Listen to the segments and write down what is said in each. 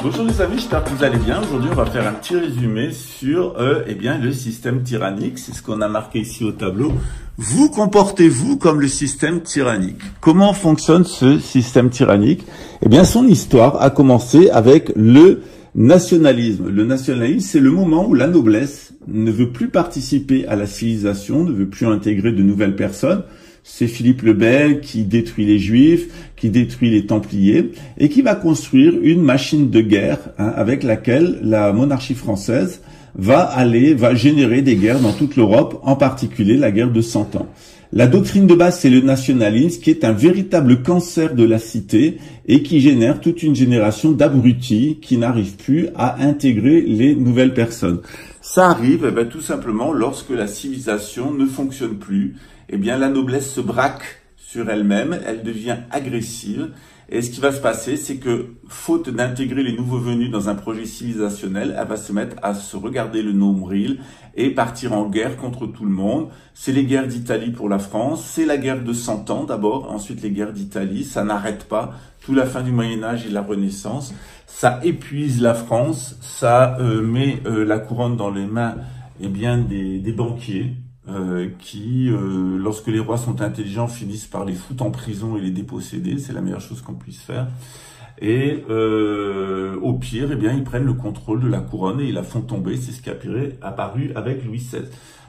Bonjour les amis, j'espère que vous allez bien. Aujourd'hui, on va faire un petit résumé sur le système tyrannique. C'est ce qu'on a marqué ici au tableau. Vous comportez-vous comme le système tyrannique. Comment fonctionne ce système tyrannique? Eh bien, son histoire a commencé avec le nationalisme. Le nationalisme, c'est le moment où la noblesse ne veut plus participer à la civilisation, ne veut plus intégrer de nouvelles personnes. C'est Philippe le Bel qui détruit les Juifs, qui détruit les Templiers et qui va construire une machine de guerre avec laquelle la monarchie française va générer des guerres dans toute l'Europe, en particulier la guerre de 100 ans. La doctrine de base, c'est le nationalisme, qui est un véritable cancer de la cité et qui génère toute une génération d'abrutis qui n'arrivent plus à intégrer les nouvelles personnes. Ça arrive tout simplement lorsque la civilisation ne fonctionne plus. Eh bien, la noblesse se braque sur elle-même, elle devient agressive. Et ce qui va se passer, c'est que, faute d'intégrer les nouveaux venus dans un projet civilisationnel, elle va se mettre à se regarder le nombril et partir en guerre contre tout le monde. C'est les guerres d'Italie pour la France, c'est la guerre de 100 ans d'abord, ensuite les guerres d'Italie, ça n'arrête pas. Toute la fin du Moyen-Âge et la Renaissance, ça épuise la France, ça met la couronne dans les mains des banquiers. Qui, lorsque les rois sont intelligents, finissent par les foutre en prison et les déposséder. C'est la meilleure chose qu'on puisse faire. Et au pire, ils prennent le contrôle de la couronne et ils la font tomber. C'est ce qui est apparu avec Louis XVI.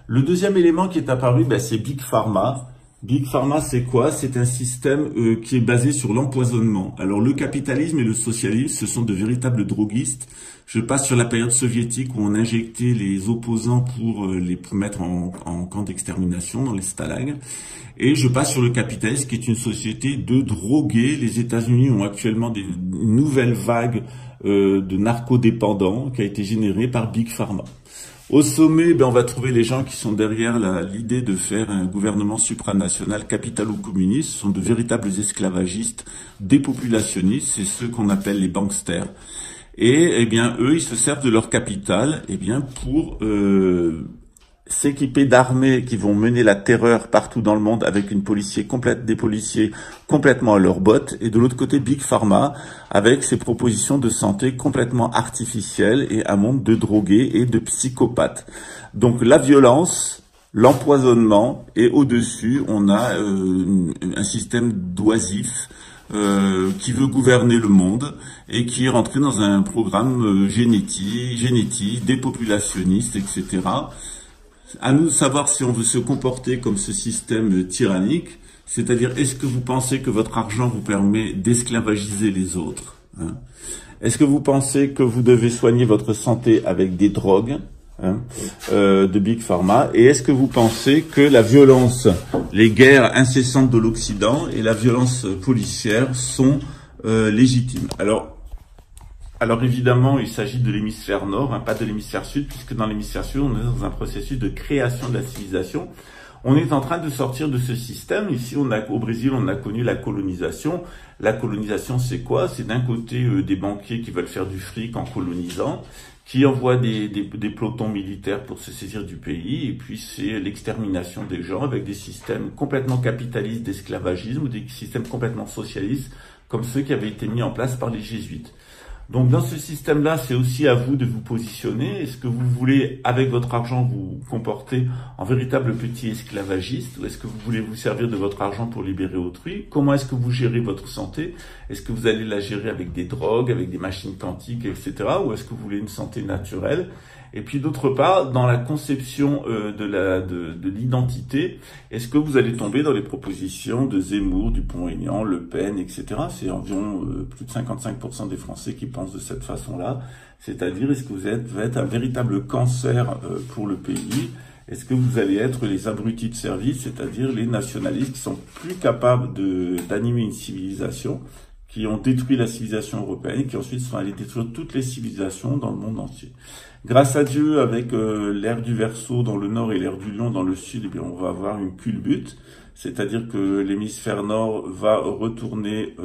Le deuxième élément qui est apparu, c'est Big Pharma. Big Pharma, c'est quoi? C'est un système qui est basé sur l'empoisonnement. Alors, le capitalisme et le socialisme, ce sont de véritables droguistes. Je passe sur la période soviétique où on injectait les opposants pour les mettre en camp d'extermination dans les stalags. Et je passe sur le capitalisme qui est une société de drogués. Les États-Unis ont actuellement une nouvelle vague de narcodépendants qui a été générée par Big Pharma. Au sommet, on va trouver les gens qui sont derrière l'idée de faire un gouvernement supranational capitalo-communiste. Ce sont de véritables esclavagistes, dépopulationnistes. C'est ceux qu'on appelle les banksters. Et eux, ils se servent de leur capital pour s'équiper d'armées qui vont mener la terreur partout dans le monde avec des policiers complètement à leurs bottes. Et de l'autre côté, Big Pharma avec ses propositions de santé complètement artificielles et un monde de drogués et de psychopathes. Donc la violence, l'empoisonnement et au-dessus, on a un système d'oisifs qui veut gouverner le monde et qui est rentré dans un programme génétique, dépopulationniste, etc. À nous de savoir si on veut se comporter comme ce système tyrannique, c'est-à-dire est-ce que vous pensez que votre argent vous permet d'esclavagiser les autres, Est-ce que vous pensez que vous devez soigner votre santé avec des drogues de Big Pharma? Et est-ce que vous pensez que la violence, les guerres incessantes de l'Occident et la violence policière sont légitimes? Alors évidemment, il s'agit de l'hémisphère nord, pas de l'hémisphère sud, puisque dans l'hémisphère sud, on est dans un processus de création de la civilisation. On est en train de sortir de ce système. Ici, au Brésil, on a connu la colonisation. La colonisation, c'est quoi? C'est d'un côté des banquiers qui veulent faire du fric en colonisant, qui envoient des pelotons militaires pour se saisir du pays, et puis c'est l'extermination des gens avec des systèmes complètement capitalistes d'esclavagisme ou des systèmes complètement socialistes, comme ceux qui avaient été mis en place par les jésuites. Donc dans ce système-là, c'est aussi à vous de vous positionner. Est-ce que vous voulez, avec votre argent, vous comporter en véritable petit esclavagiste, ou est-ce que vous voulez vous servir de votre argent pour libérer autrui? Comment est-ce que vous gérez votre santé? Est-ce que vous allez la gérer avec des drogues, avec des machines quantiques, etc. Ou est-ce que vous voulez une santé naturelle? Et puis d'autre part, dans la conception de l'identité, est-ce que vous allez tomber dans les propositions de Zemmour, Dupont-Aignan, Le Pen, etc. C'est environ plus de 55% des Français qui pensent de cette façon-là. C'est-à-dire, est-ce que vous êtes un véritable cancer pour le pays? Est-ce que vous allez être les abrutis de service, c'est-à-dire les nationalistes qui sont plus capables d'animer une civilisation, qui ont détruit la civilisation européenne et qui ensuite sont allés détruire toutes les civilisations dans le monde entier. Grâce à Dieu, avec l'ère du Verseau dans le nord et l'ère du Lion dans le sud, on va avoir une culbute, c'est-à-dire que l'hémisphère nord va retourner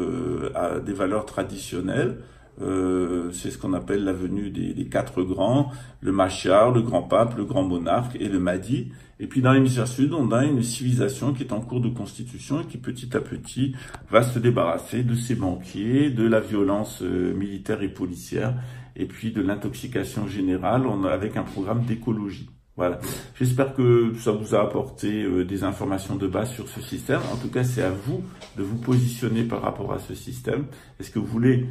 à des valeurs traditionnelles, C'est ce qu'on appelle la venue des quatre grands, le Machar, le grand pape, le grand monarque et le Mahdi. Et puis dans l'hémisphère sud, on a une civilisation qui est en cours de constitution et qui petit à petit va se débarrasser de ses banquiers, de la violence militaire et policière, et puis de l'intoxication générale avec un programme d'écologie. Voilà. J'espère que ça vous a apporté des informations de base sur ce système. En tout cas, c'est à vous de vous positionner par rapport à ce système. Est-ce que vous voulez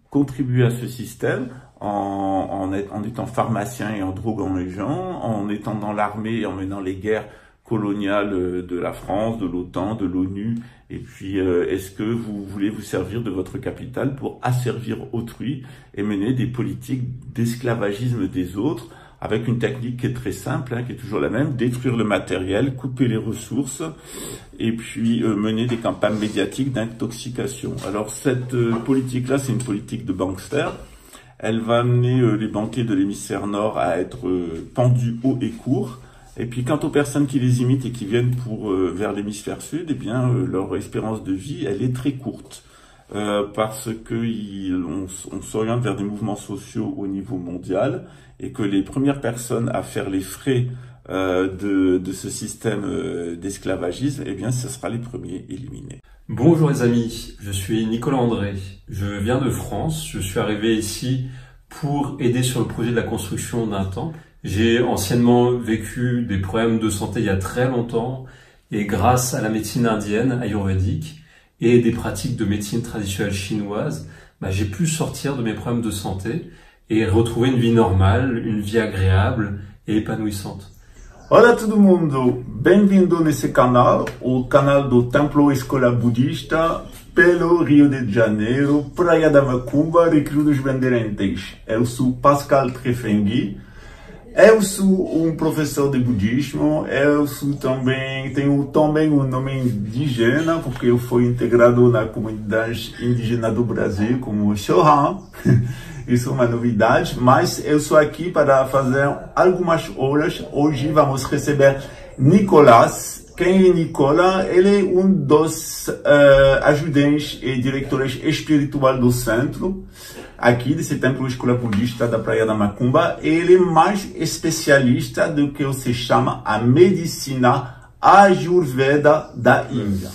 contribuer à ce système en étant pharmacien et en droguant les gens, en étant dans l'armée et en menant les guerres coloniales de la France, de l'OTAN, de l'ONU, et puis est-ce que vous voulez vous servir de votre capital pour asservir autrui et mener des politiques d'esclavagisme des autres avec une technique qui est très simple, qui est toujours la même, détruire le matériel, couper les ressources, et puis mener des campagnes médiatiques d'intoxication. Alors cette politique-là, c'est une politique de bankster. Elle va amener les banquiers de l'hémisphère nord à être pendus haut et court. Et puis quant aux personnes qui les imitent et qui viennent vers l'hémisphère sud, eh bien leur espérance de vie, elle est très courte. Parce que on s'oriente vers des mouvements sociaux au niveau mondial et que les premières personnes à faire les frais de ce système d'esclavagisme, eh bien, ce sera les premiers éliminés. Bonjour les amis, je suis Nicolas André, je viens de France, je suis arrivé ici pour aider sur le projet de la construction d'un temple. J'ai anciennement vécu des problèmes de santé il y a très longtemps et grâce à la médecine indienne, ayurvédique, et des pratiques de médecine traditionnelle chinoise, j'ai pu sortir de mes problèmes de santé et retrouver une vie normale, une vie agréable et épanouissante. Olá todo mundo, bem-vindo nesse canal, o canal do Templo Escola Budista pelo Rio de Janeiro, Praia da Macumba, Recreio dos Bandeirantes. Eu sou Pascal Trefengui. Eu sou professor de budismo, tenho também um nome indígena, porque eu fui integrado na comunidade indígena do Brasil como Shohan. Isso é uma novidade, mas eu sou aqui para fazer algumas aulas. Hoje vamos receber Nicolas. Quem é Nicolas? Ele é dos ajudantes e diretores espirituais do centro, aqui desse templo escola budista da Praia da Macumba. Ele é mais especialista do que se chama a medicina Ayurveda da Índia.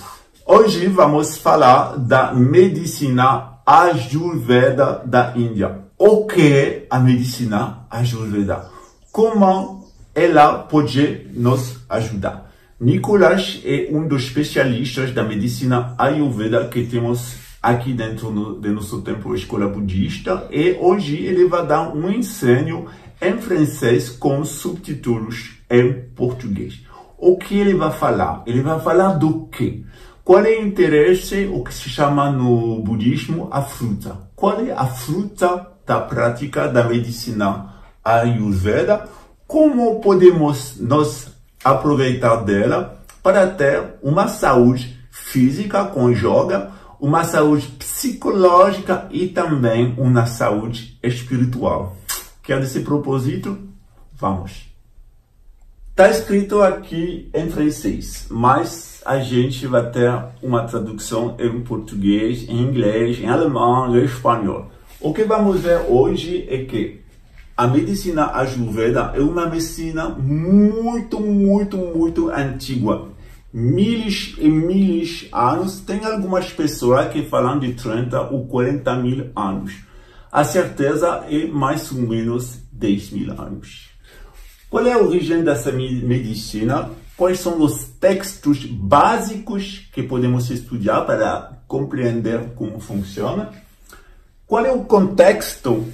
Hoje vamos falar da medicina Ayurveda da Índia. O que é a medicina Ayurveda? Como ela pode nos ajudar? Nicolas é dos especialistas da medicina Ayurveda que temos aqui dentro do nosso templo escola budista, e hoje ele vai dar um ensino em francês com subtítulos em português. O que ele vai falar? Ele vai falar do quê? Qual é o interesse, o que se chama no budismo, a fruta? Qual é a fruta da prática da medicina Ayurveda? Como podemos nos aproveitar dela para ter uma saúde física com yoga, uma saúde psicológica e também uma saúde espiritual. Que é desse propósito? Vamos. Está escrito aqui em francês, mas a gente vai ter uma tradução em português, em inglês, em alemão, em espanhol. O que vamos ver hoje é que a medicina Ayurveda é uma medicina muito antiga. Miles e miles de anos. Tem algumas pessoas que falam de 30 ou 40 mil anos. A certeza é mais ou menos 10 mil anos. Qual é a origem dessa medicina? Quais são os textos básicos que podemos estudar para compreender como funciona? Qual é o contexto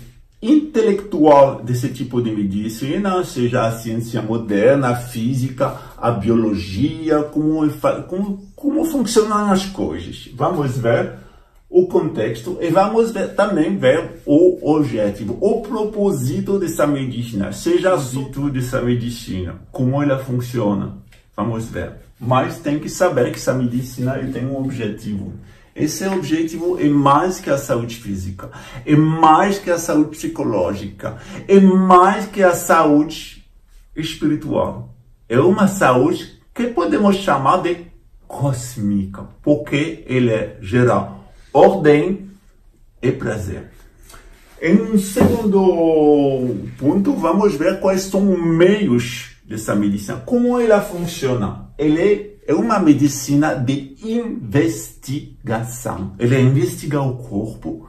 intelectual desse tipo de medicina, seja a ciência moderna, a física, a biologia, como funcionam as coisas. Vamos ver o contexto e vamos também ver o objetivo, o propósito dessa medicina, seja o propósito dessa medicina, como ela funciona. Vamos ver. Mas tem que saber que essa medicina tem um objetivo. Esse objetivo é mais que a saúde física, é mais que a saúde psicológica, é mais que a saúde espiritual. É uma saúde que podemos chamar de cósmica, porque ele gera ordem e prazer. Em um segundo ponto, vamos ver quais são os meios dessa medicina, como ela funciona. Ela é uma medicina de investigação. Ela investiga o corpo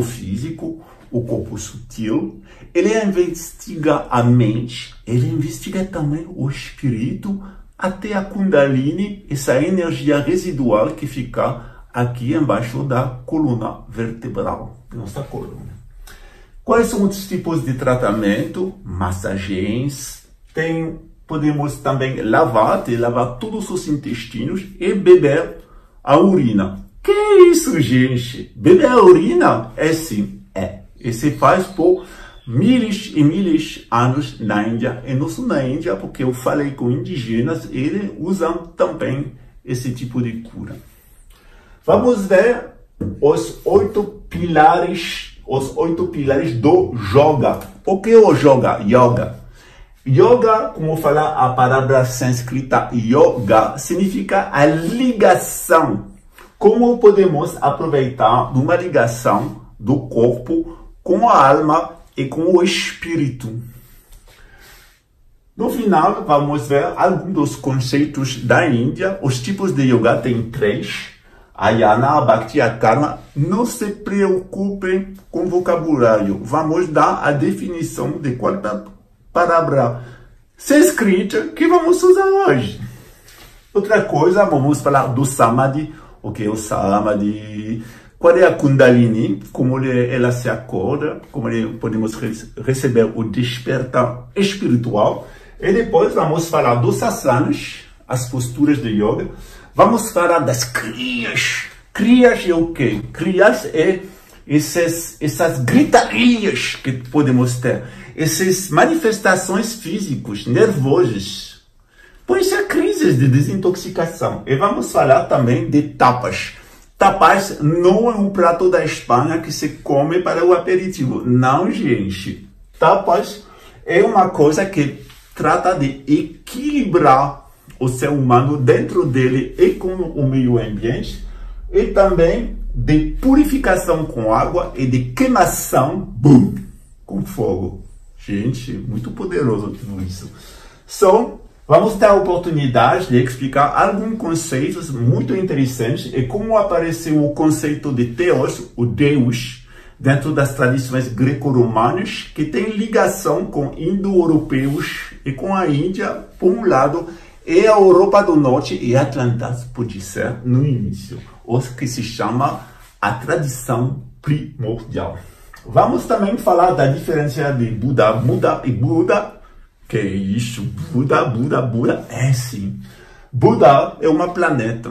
físico, o corpo sutil. Ela investiga a mente, ela investiga também o espírito, até a Kundalini, essa energia residual que fica aqui embaixo da coluna vertebral, nossa coluna. Quais são os tipos de tratamento? Massagens. Podemos também lavar todos os intestinos e beber a urina. Que isso, gente? Beber a urina? É sim, é. E se faz por milhares e milhares de anos na Índia. E não só na Índia, porque eu falei com indígenas, eles usam também esse tipo de cura. Vamos ver os 8 pilares do yoga. O que é o yoga? Yoga, como fala a palavra sânscrita yoga, significa a ligação. Como podemos aproveitar uma ligação do corpo com a alma e com o espírito. No final, vamos ver alguns dos conceitos da Índia. Os tipos de yoga tem 3. Ayana, Bhakti, Karma. Não se preocupem com o vocabulário. Vamos dar a definição de cada palavra sânscrita que vamos usar hoje. Outra coisa, vamos falar do Samadhi. O que é o Samadhi? Qual é a Kundalini? Como ela se acorda? Como podemos receber o despertar espiritual? E depois vamos falar dos asanas, as posturas de yoga. Vamos falar das kriyas. Kriyas é o quê? Kriyas é essas gritarias que podemos ter. Essas manifestações físicas, nervosas. Pode ser crises de desintoxicação. E vamos falar também de tapas. Tapas não é um prato da Espanha que se come para o aperitivo. Não, gente. Tapas é uma coisa que trata de equilibrar o ser humano dentro dele e com o meio ambiente, e também de purificação com água e de queimação, boom, com fogo. Gente, muito poderoso tudo isso. Vamos ter a oportunidade de explicar alguns conceitos muito interessantes e como apareceu o conceito de Theos, o Deus, dentro das tradições greco-romanas, que tem ligação com indo-europeus e com a Índia, por um lado, e a Europa do Norte e Atlantis, pode ser, no início, o que se chama a tradição primordial. Vamos também falar da diferença de Buda e Buda. Que é isso? Buda. É sim. Buda é uma planeta.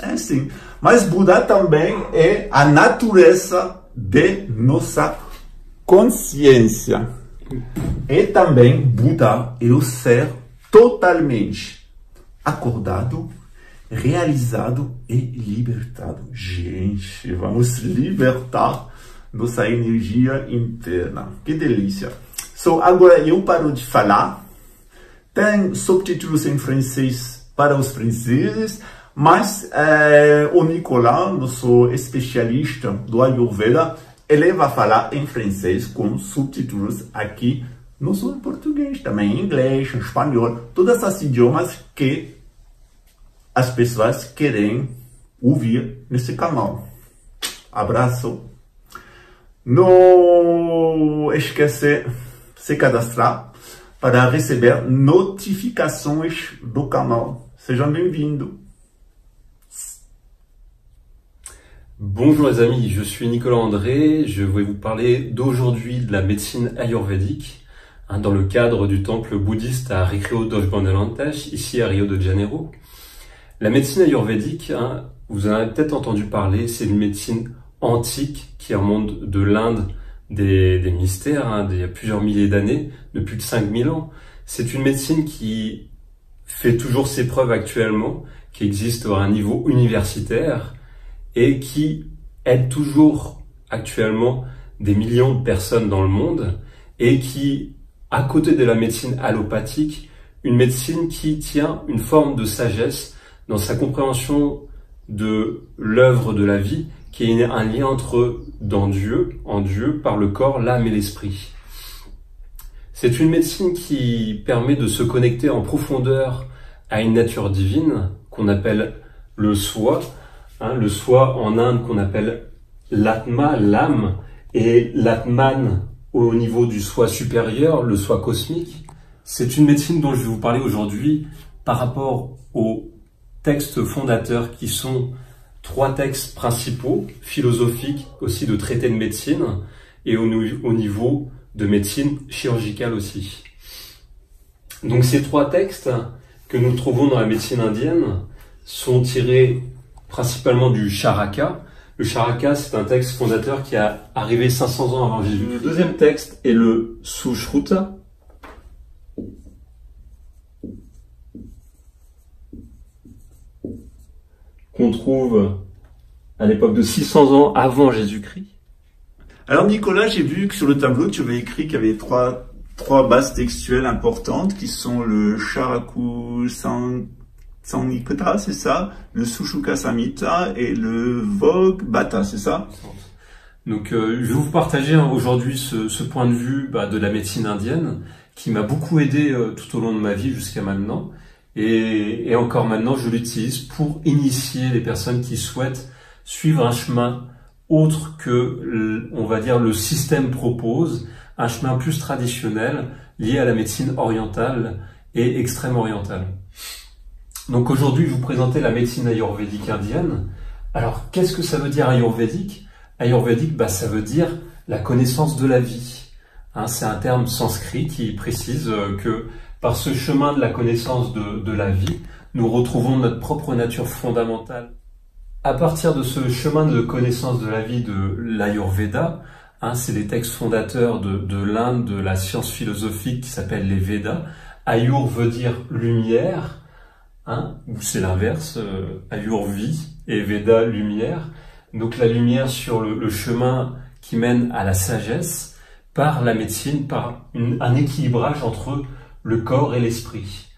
É sim. Mas Buda também é a natureza de nossa consciência. E também Buda é o ser totalmente acordado, realizado e libertado. Gente, vamos libertar nossa energia interna. Que delícia! Agora eu paro de falar. Tem subtítulos em francês para os franceses, mas o Nicolas, nosso especialista do Ayurveda, ele vai falar em francês com subtítulos aqui, não só em português, também em inglês, em espanhol, todos esses idiomas que as pessoas querem ouvir nesse canal. Abraço. Não esqueça de se cadastrar para receber notificações do canal. Sejam bem-vindos. Bonjour les amis, je suis Nicolas André, je vais vous parler d'aujourd'hui de la médecine ayurvédique dans le cadre du temple bouddhiste à Recreio dos Bandeirantes, ici à Rio de Janeiro. La médecine ayurvédique, vous en avez peut-être entendu parler, c'est une médecine antique qui remonte de l'Inde des mystères, d'il y a plusieurs milliers d'années, de plus de 5000 ans. C'est une médecine qui fait toujours ses preuves actuellement, qui existe à un niveau universitaire et qui aide toujours actuellement des millions de personnes dans le monde et qui, à côté de la médecine allopathique, une médecine qui tient une forme de sagesse dans sa compréhension de l'œuvre de la vie, qui est un lien en Dieu, par le corps, l'âme et l'esprit. C'est une médecine qui permet de se connecter en profondeur à une nature divine qu'on appelle le soi, le soi en Inde qu'on appelle l'atma, l'âme, et l'atman au niveau du soi supérieur, le soi cosmique. C'est une médecine dont je vais vous parler aujourd'hui par rapport aux textes fondateurs qui sont 3 textes principaux, philosophiques, aussi de traités de médecine, et au niveau de médecine chirurgicale aussi. Donc ces 3 textes que nous trouvons dans la médecine indienne sont tirés principalement du Charaka. Le Charaka, c'est un texte fondateur qui est arrivé 500 ans avant Jésus. Le deuxième texte est le Sushruta, qu'on trouve à l'époque de 600 ans avant Jésus-Christ. Alors Nicolas, j'ai vu que sur le tableau, tu avais écrit qu'il y avait trois bases textuelles importantes qui sont le Charaku Samhita, c'est ça, le Sushuka Samhita et le Vog Bhatta, c'est ça? Donc je vais vous partager aujourd'hui ce point de vue de la médecine indienne qui m'a beaucoup aidé tout au long de ma vie jusqu'à maintenant. Et encore maintenant, je l'utilise pour initier les personnes qui souhaitent suivre un chemin autre que, on va dire, le système propose, un chemin plus traditionnel lié à la médecine orientale et extrême orientale. Donc aujourd'hui, je vais vous présenter la médecine ayurvédique indienne. Alors, qu'est-ce que ça veut dire ayurvédique? Ayurvédique, ça veut dire la connaissance de la vie. C'est un terme sanskrit qui précise que par ce chemin de la connaissance de la vie, nous retrouvons notre propre nature fondamentale. À partir de ce chemin de connaissance de la vie de l'Ayurveda, c'est les textes fondateurs de l'Inde, de la science philosophique qui s'appelle les Védas. Ayur veut dire lumière, ou c'est l'inverse, Ayur vie et Veda lumière. Donc la lumière sur le chemin qui mène à la sagesse par la médecine, par un équilibrage entre le corps et l'esprit.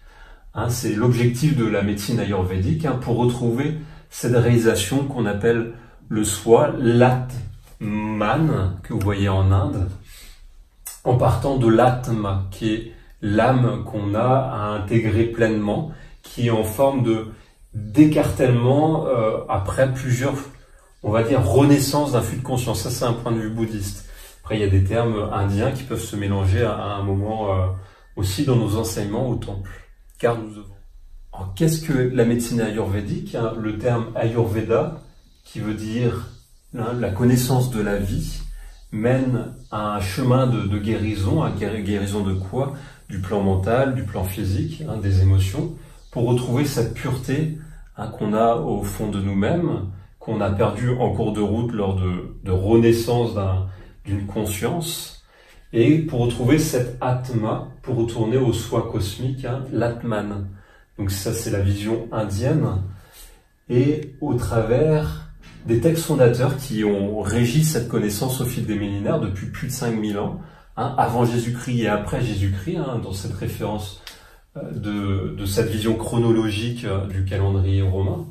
C'est l'objectif de la médecine ayurvédique pour retrouver cette réalisation qu'on appelle le soi, l'atman, que vous voyez en Inde, en partant de l'atma, qui est l'âme qu'on a à intégrer pleinement, qui est en forme d'écartèlement après plusieurs, on va dire, renaissances d'un flux de conscience. Ça, c'est un point de vue bouddhiste. Après, il y a des termes indiens qui peuvent se mélanger à un moment aussi dans nos enseignements au temple, car nous devons. Alors, qu'est-ce que la médecine ayurvédique? Le terme Ayurveda, qui veut dire la connaissance de la vie, mène à un chemin de guérison. Guérison de quoi? Du plan mental, du plan physique, des émotions, pour retrouver cette pureté qu'on a au fond de nous-mêmes, qu'on a perdu en cours de route lors de renaissance d'une conscience, et pour retrouver cette atma, pour retourner au soi cosmique, l'atman. Donc ça, c'est la vision indienne, et au travers des textes fondateurs qui ont régi cette connaissance au fil des millénaires depuis plus de 5000 ans, avant Jésus-Christ et après Jésus-Christ, dans cette référence de cette vision chronologique du calendrier romain.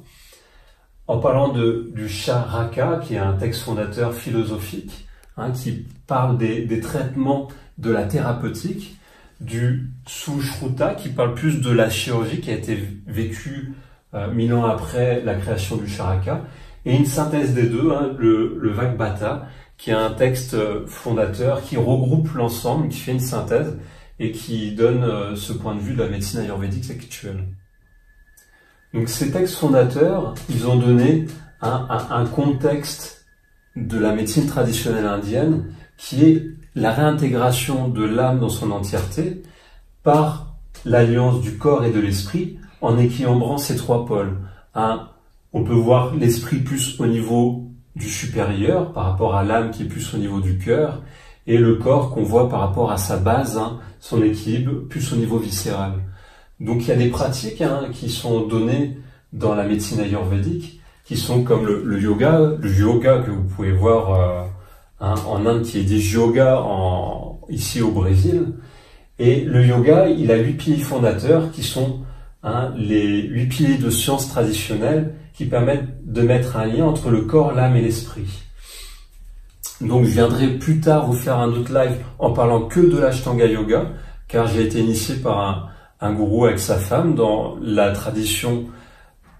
En parlant du Charaka, qui est un texte fondateur philosophique, qui parle des traitements de la thérapeutique, du Sushruta, qui parle plus de la chirurgie, qui a été vécue 1000 ans après la création du Charaka, et une synthèse des deux, le Vagbhata, qui est un texte fondateur qui regroupe l'ensemble, qui fait une synthèse et qui donne ce point de vue de la médecine ayurvédique actuelle. Donc ces textes fondateurs, ils ont donné un contexte de la médecine traditionnelle indienne qui est la réintégration de l'âme dans son entièreté par l'alliance du corps et de l'esprit en équilibrant ces 3 pôles. On peut voir l'esprit plus au niveau du supérieur par rapport à l'âme qui est plus au niveau du cœur et le corps qu'on voit par rapport à sa base, son équilibre plus au niveau viscéral. Donc il y a des pratiques qui sont données dans la médecine ayurvédique qui sont comme le yoga que vous pouvez voir en Inde qui est dit yoga ici au Brésil. Et le yoga, il a 8 piliers fondateurs qui sont les 8 piliers de sciences traditionnelles qui permettent de mettre un lien entre le corps, l'âme et l'esprit. Donc je viendrai plus tard vous faire un autre live en parlant que de l'Ashtanga Yoga, car j'ai été initié par un gourou avec sa femme dans la tradition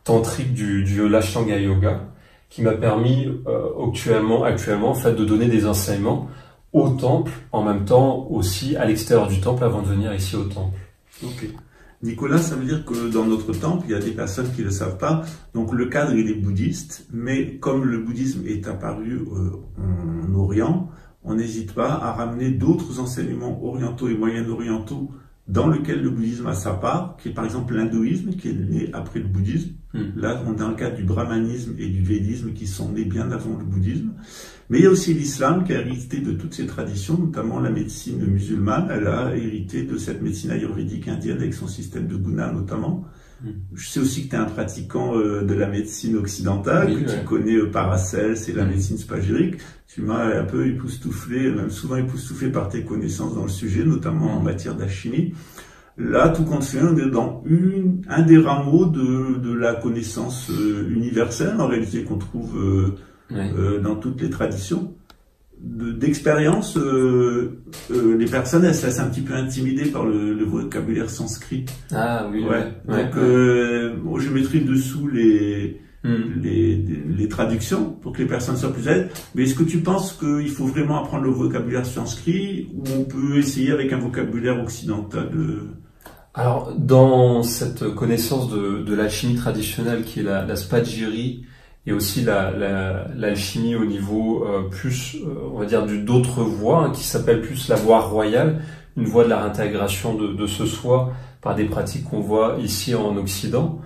tantrique du l'Ashtanga Yoga, qui m'a permis actuellement en fait, de donner des enseignements au temple, en même temps aussi à l'extérieur du temple avant de venir ici au temple. Ok. Nicolas, ça veut dire que dans notre temple, il y a des personnes qui ne le savent pas. Donc le cadre, il est bouddhiste, mais comme le bouddhisme est apparu en Orient, on n'hésite pas à ramener d'autres enseignements orientaux et moyen-orientaux dans lequel le bouddhisme a sa part, qui est par exemple l'hindouisme, qui est né après le bouddhisme. Là, on est dans le cadre du brahmanisme et du védisme qui sont nés bien avant le bouddhisme. Mais il y a aussi l'islam qui a hérité de toutes ces traditions, notamment la médecine musulmane. Elle a hérité de cette médecine ayurvédique indienne avec son système de guna notamment. Je sais aussi que tu es un pratiquant de la médecine occidentale, que tu connais Paracels et la médecine spagyrique. Tu m'as un peu époustouflé, même souvent époustouflé par tes connaissances dans le sujet, notamment en matière d'alchimie. Là, tout compte fait, on est dans un des rameaux de la connaissance universelle, en réalité, qu'on trouve dans toutes les traditions. D'expérience, les personnes, elles se laissent un petit peu intimider par le vocabulaire sanskrit. Ah oui, Donc, je mettrai dessous les traductions pour que les personnes soient plus à l'aise. Mais est-ce que tu penses qu'il faut vraiment apprendre le vocabulaire sanskrit ou on peut essayer avec un vocabulaire occidental Alors, dans cette connaissance de l'alchimie traditionnelle qui est la spagyrie et aussi l'alchimie au niveau plus, on va dire, d'autres voies, qui s'appelle plus la voie royale, une voie de la réintégration de ce soi par des pratiques qu'on voit ici en Occident.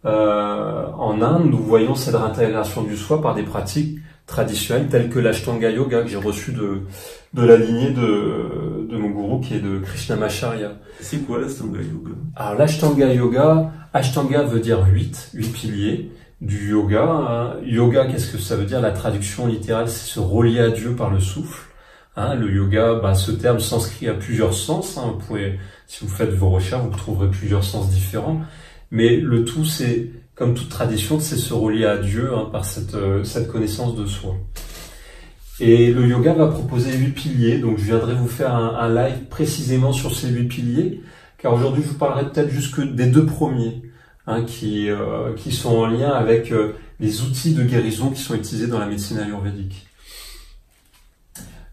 En Inde, nous voyons cette réintégration du soi par des pratiques traditionnelles telles que l'Ashtanga Yoga que j'ai reçu de la lignée de mon gourou qui est de Krishnamacharya. C'est quoi l'Ashtanga Yoga? Alors l'Ashtanga Yoga, Ashtanga veut dire 8 piliers du yoga. Yoga, qu'est-ce que ça veut dire? La traduction littérale, c'est se relier à Dieu par le souffle. Le yoga, ce terme sanskrit a plusieurs sens. Vous pouvez, si vous faites vos recherches, vous trouverez plusieurs sens différents. Mais le tout, c'est, comme toute tradition, c'est se relier à Dieu par cette connaissance de soi. Et le yoga va proposer 8 piliers, donc je viendrai vous faire un live précisément sur ces 8 piliers, car aujourd'hui je vous parlerai peut-être juste que des 2 premiers, qui sont en lien avec les outils de guérison qui sont utilisés dans la médecine ayurvédique.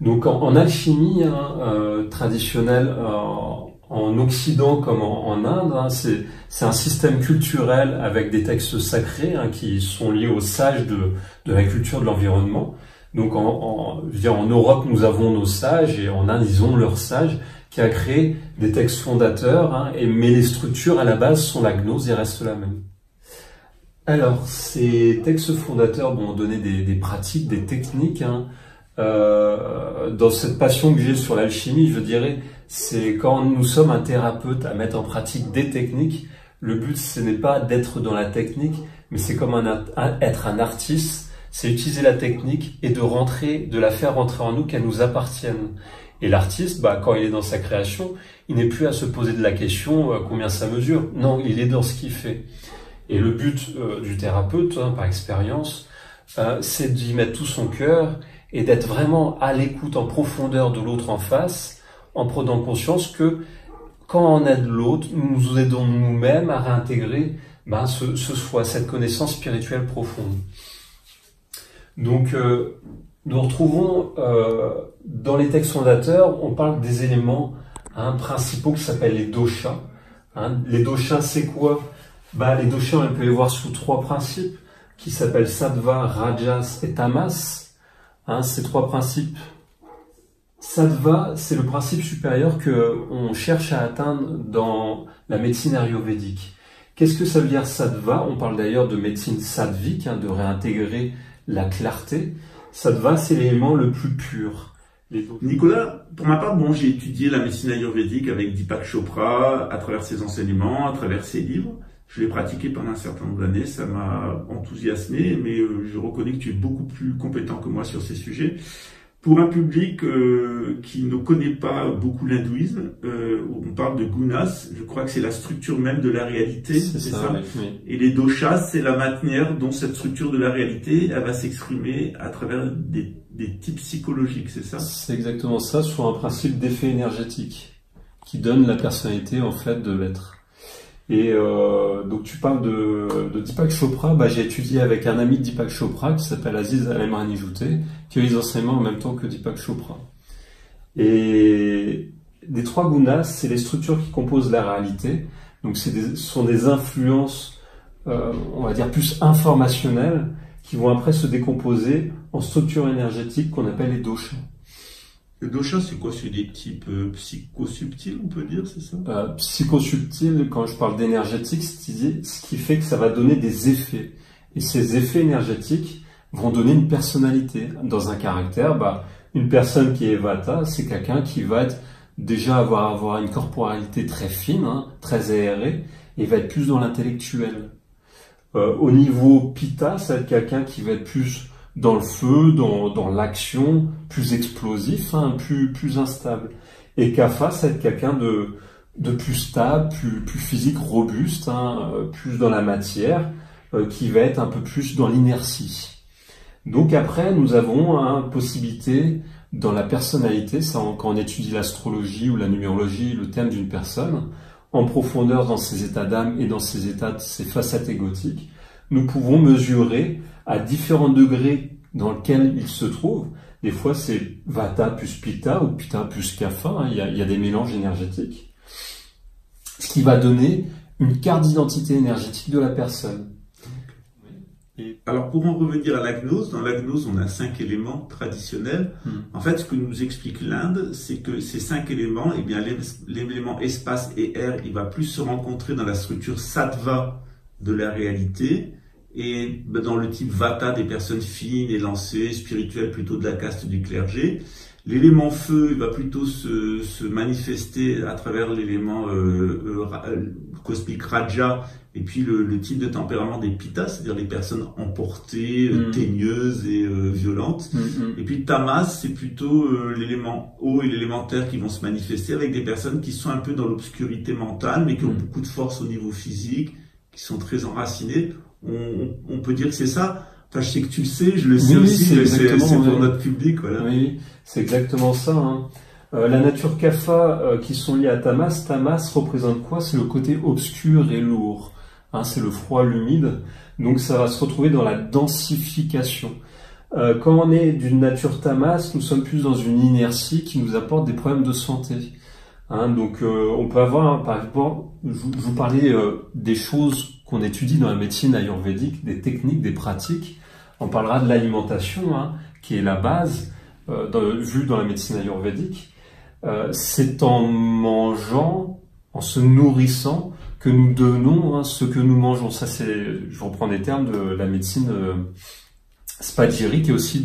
Donc en alchimie traditionnelle, en Occident comme en Inde, c'est un système culturel avec des textes sacrés qui sont liés aux sages de la culture de l'environnement. Donc je veux dire, en Europe, nous avons nos sages et en Inde, ils ont leurs sages qui a créé des textes fondateurs, mais les structures à la base sont la gnose et restent la même. Alors, ces textes fondateurs ont donné des pratiques, des techniques. Dans cette passion que j'ai sur l'alchimie, je dirais, c'est quand nous sommes un thérapeute à mettre en pratique des techniques, le but ce n'est pas d'être dans la technique, mais c'est comme être un artiste, c'est utiliser la technique et de la faire rentrer en nous, qu'elle nous appartienne. Et l'artiste, quand il est dans sa création, il n'est plus à se poser de la question combien ça mesure. Non, il est dans ce qu'il fait. Et le but du thérapeute, par expérience, c'est d'y mettre tout son cœur et d'être vraiment à l'écoute en profondeur de l'autre en face, en prenant conscience que quand on aide l'autre, nous nous aidons nous-mêmes à réintégrer ce soi, cette connaissance spirituelle profonde. Donc, nous retrouvons dans les textes fondateurs, on parle des éléments principaux qui s'appellent les doshas. Les doshas, c'est quoi? Les doshas, on peut les voir sous 3 principes qui s'appellent sattva, rajas et tamas. Ces 3 principes. Sattva, c'est le principe supérieur que on cherche à atteindre dans la médecine ayurvédique. Qu'est-ce que ça veut dire sattva? On parle d'ailleurs de médecine sattvique, de réintégrer la clarté. Sattva, c'est l'élément le plus pur. Nicolas, pour ma part, j'ai étudié la médecine ayurvédique avec Deepak Chopra à travers ses enseignements, à travers ses livres. Je l'ai pratiqué pendant un certain nombre d'années, ça m'a enthousiasmé, mais je reconnais que tu es beaucoup plus compétent que moi sur ces sujets. Pour un public qui ne connaît pas beaucoup l'hindouisme, on parle de gunas, je crois que c'est la structure même de la réalité, c'est ça. Oui. Et les doshas, c'est la manière dont cette structure de la réalité, elle va s'exprimer à travers des types psychologiques, c'est ça? C'est exactement ça, sur un principe d'effet énergétique qui donne la personnalité en fait de l'être. Et donc tu parles de Deepak Chopra. J'ai étudié avec un ami de Deepak Chopra qui s'appelle Aziz Alamrani-Jouté, qui a eu les enseignements en même temps que Deepak Chopra. Et les 3 gunas, c'est les structures qui composent la réalité. Donc ce sont des influences, on va dire plus informationnelles, qui vont après se décomposer en structures énergétiques qu'on appelle les doshas. Le dosha, c'est quoi? C'est des types psychosubtils, on peut dire, c'est ça? Psychosubtil, quand je parle d'énergétique, ce qui fait que ça va donner des effets. Et ces effets énergétiques vont donner une personnalité. Dans un caractère, une personne qui est Vata, c'est quelqu'un qui va déjà avoir une corporalité très fine, très aérée, et va être plus dans l'intellectuel. Au niveau Pitta, ça va être quelqu'un qui va être plus dans le feu, dans l'action, plus explosif, plus instable. Et Kapha, c'est quelqu'un de plus stable, plus physique, robuste, plus dans la matière, qui va être un peu plus dans l'inertie. Donc après, nous avons une possibilité dans la personnalité, quand on étudie l'astrologie ou la numérologie, le thème d'une personne, en profondeur dans ses états d'âme et dans ses facettes égotiques, nous pouvons mesurer à différents degrés dans lesquels il se trouve. Des fois, c'est Vata plus Pitta ou Pitta plus Kapha. Il y a des mélanges énergétiques. Ce qui va donner une carte d'identité énergétique de la personne. Alors, pour en revenir à la gnose, dans la gnose, on a 5 éléments traditionnels. En fait, ce que nous explique l'Inde, c'est que ces 5 éléments, l'élément espace et air, il va plus se rencontrer dans la structure sattva de la réalité, et dans le type Vata, des personnes fines, élancées, spirituelles, plutôt de la caste du clergé. L'élément feu, il va plutôt se manifester à travers l'élément cosmique Raja, et puis le type de tempérament des Pittas, c'est-à-dire les personnes emportées, teigneuses et violentes. Et puis Tamas, c'est plutôt l'élément eau et l'élément terre qui vont se manifester avec des personnes qui sont un peu dans l'obscurité mentale, mais qui ont beaucoup de force au niveau physique, qui sont très enracinées. On peut dire que c'est ça. Enfin, je sais que tu le sais, je le sais aussi, mais c'est pour notre public. Voilà. Oui, c'est exactement ça. La nature Kapha qui sont liées à Tamas, Tamas représente quoi? C'est le côté obscur et lourd. C'est le froid, l'humide. Donc ça va se retrouver dans la densification. Quand on est d'une nature Tamas, nous sommes plus dans une inertie qui nous apporte des problèmes de santé. Donc on peut avoir, par exemple, je vous parlais des choses qu'on étudie dans la médecine ayurvédique, des techniques, des pratiques. On parlera de l'alimentation, qui est la base, vue dans la médecine ayurvédique. C'est en mangeant, en se nourrissant, que nous donnons ce que nous mangeons. Ça, je reprends des termes de la médecine spagyrique et aussi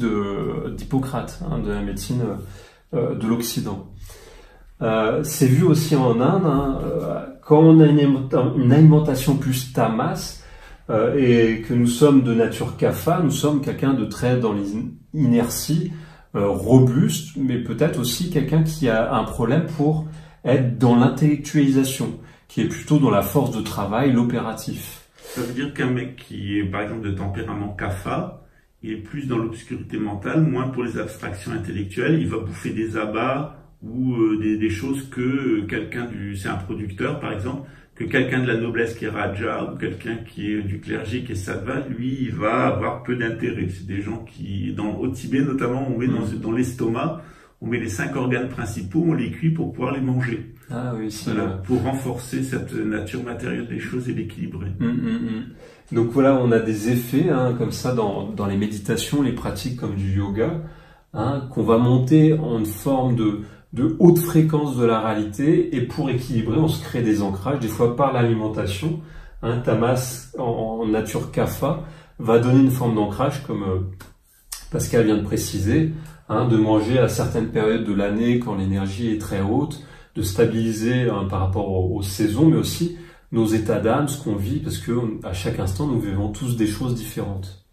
d'Hippocrate, de la médecine de l'Occident. C'est vu aussi en Inde, quand on a une alimentation plus tamas et que nous sommes de nature kapha, nous sommes quelqu'un de très dans l'inertie, robuste, mais peut-être aussi quelqu'un qui a un problème pour être dans l'intellectualisation, qui est plutôt dans la force de travail, l'opératif. Ça veut dire qu'un mec qui est par exemple de tempérament kapha, il est plus dans l'obscurité mentale, moins pour les abstractions intellectuelles, il va bouffer des abats ou des choses que c'est un producteur par exemple, que quelqu'un de la noblesse qui est Raja ou quelqu'un qui est du clergé qui est Sattva, lui, il va avoir peu d'intérêt. C'est des gens qui, au Tibet notamment, on met dans l'estomac, on met les 5 organes principaux, on les cuit pour pouvoir les manger. Ah oui, voilà, pour renforcer cette nature matérielle des choses et l'équilibrer. Donc voilà, on a des effets comme ça dans les méditations, les pratiques comme du yoga, qu'on va monter en une forme de haute fréquence de la réalité, et pour équilibrer, on se crée des ancrages, des fois par l'alimentation. Tamas en nature kapha va donner une forme d'ancrage, comme Pascal vient de préciser, de manger à certaines périodes de l'année quand l'énergie est très haute, de stabiliser par rapport aux saisons, mais aussi nos états d'âme, ce qu'on vit, parce que à chaque instant, nous vivons tous des choses différentes.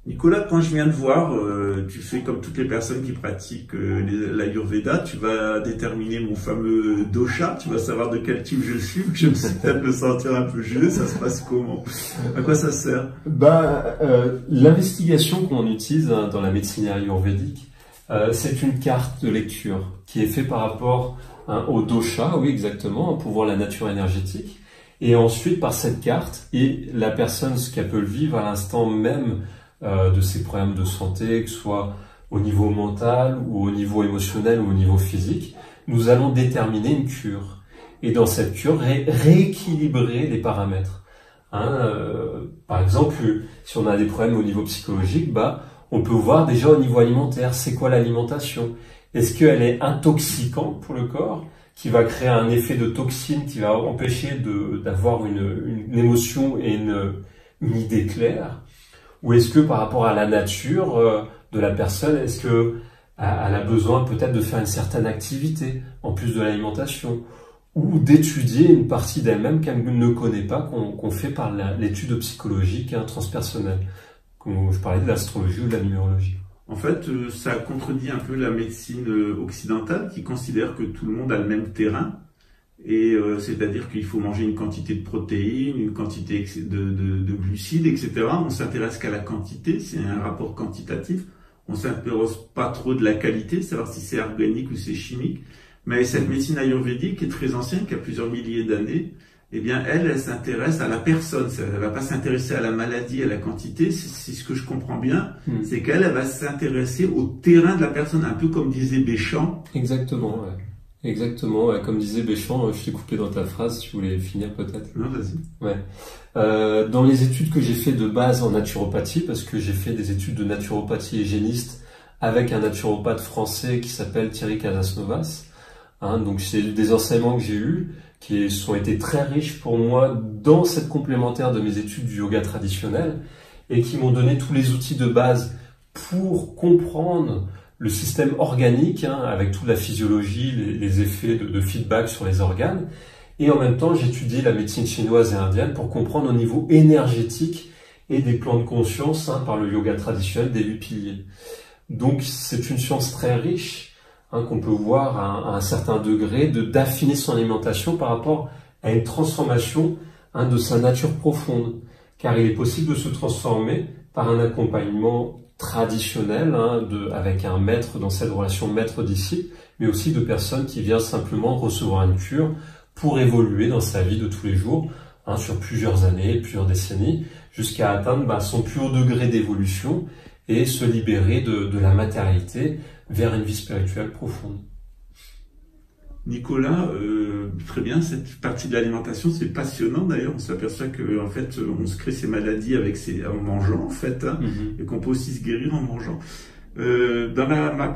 Nicolas, quand je viens de voir, tu fais comme toutes les personnes qui pratiquent l'Ayurveda, tu vas déterminer mon fameux dosha, tu vas savoir de quel type je suis, je me suis peut-être me sentir un peu gelé, ça se passe comment? À quoi ça sert? L'investigation qu'on utilise dans la médecine ayurvédique, c'est une carte de lecture qui est faite par rapport au dosha, oui exactement, pour voir la nature énergétique. Et ensuite, par cette carte, et la personne, ce qu'elle peut le vivre à l'instant même de ses problèmes de santé, que ce soit au niveau mental ou au niveau émotionnel ou au niveau physique, nous allons déterminer une cure. Et dans cette cure, rééquilibrer les paramètres. Par exemple, si on a des problèmes au niveau psychologique, on peut voir déjà au niveau alimentaire, c'est quoi l'alimentation? Est-ce qu'elle est intoxicante pour le corps, qui va créer un effet de toxine qui va empêcher d'avoir une émotion et une idée claire? Ou est-ce que par rapport à la nature de la personne, est-ce que elle a besoin peut-être de faire une certaine activité en plus de l'alimentation, ou d'étudier une partie d'elle-même qu'elle ne connaît pas, qu'on fait par l'étude psychologique transpersonnelle, comme je parlais de l'astrologie ou de la numérologie. En fait, ça contredit un peu la médecine occidentale qui considère que tout le monde a le même terrain. Et c'est-à-dire qu'il faut manger une quantité de protéines, une quantité de glucides, etc. On s'intéresse qu'à la quantité, c'est un rapport quantitatif. On s'intéresse pas trop de la qualité, savoir si c'est organique ou c'est chimique. Mais cette médecine ayurvédique qui est très ancienne, qui a plusieurs milliers d'années, eh bien, elle s'intéresse à la personne. Elle va pas s'intéresser à la maladie, à la quantité. C'est ce que je comprends bien. C'est qu'elle va s'intéresser au terrain de la personne, un peu comme disait Béchamp. Exactement, ouais. Exactement, ouais. Comme disait Béchamp, je t'ai coupé dans ta phrase, tu voulais finir peut-être. Non, vas-y. Ouais. Dans les études que j'ai fait de base en naturopathie, parce que j'ai fait des études de naturopathie hygiéniste avec un naturopathe français qui s'appelle Thierry Casasnovas. Donc c'est des enseignements que j'ai eus qui ont été très riches pour moi dans cette complémentaire de mes études du yoga traditionnel et qui m'ont donné tous les outils de base pour comprendre le système organique, avec toute la physiologie, les effets de feedback sur les organes. Et en même temps, j'étudiais la médecine chinoise et indienne pour comprendre au niveau énergétique et des plans de conscience par le yoga traditionnel des 8 piliers. Donc c'est une science très riche qu'on peut voir à un certain degré d'affiner son alimentation par rapport à une transformation de sa nature profonde. Car il est possible de se transformer par un accompagnement traditionnel avec un maître dans cette relation maître-disciple, mais aussi de personnes qui viennent simplement recevoir une cure pour évoluer dans sa vie de tous les jours, sur plusieurs années, plusieurs décennies, jusqu'à atteindre son plus haut degré d'évolution et se libérer de la matérialité vers une vie spirituelle profonde. Nicolas, très bien, cette partie de l'alimentation, c'est passionnant d'ailleurs. On s'aperçoit que en fait, on se crée ces maladies en mangeant en fait, et qu'on peut aussi se guérir en mangeant. Dans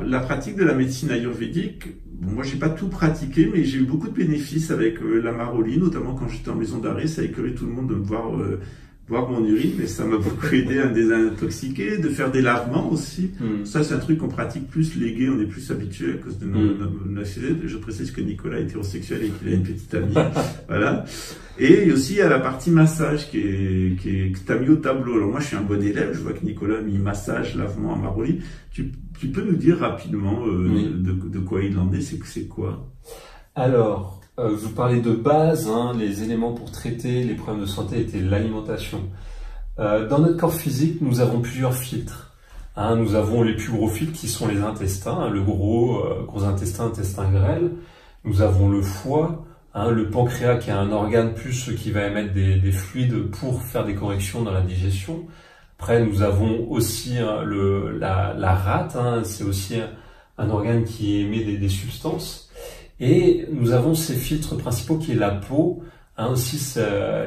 la pratique de la médecine ayurvédique, moi j'ai pas tout pratiqué, mais j'ai eu beaucoup de bénéfices avec la maroli, notamment quand j'étais en maison d'arrêt. Ça a écœuré tout le monde de me voir mon urine, mais ça m'a beaucoup aidé à me désintoxiquer, de faire des lavements aussi. Ça, c'est un truc qu'on pratique plus, les gays, on est plus habitués à cause de nos sexualité. Je précise que Nicolas est hétérosexuel et qu'il a une petite amie. Voilà. Et aussi, il y a la partie massage que t'as mis au tableau. Alors moi, je suis un bon élève, je vois que Nicolas a mis massage, lavement à Maroli. Tu peux nous dire rapidement de quoi il en est, c'est quoi? Alors, je vous parlais de base, les éléments pour traiter les problèmes de santé étaient l'alimentation. Dans notre corps physique, nous avons plusieurs filtres. Nous avons les plus gros filtres qui sont les intestins, le gros intestin, intestin grêle. Nous avons le foie, le pancréas qui est un organe plus qui va émettre des fluides pour faire des corrections dans la digestion. Après, nous avons aussi la rate, c'est aussi un organe qui émet des substances. Et nous avons ces filtres principaux qui est la peau, aussi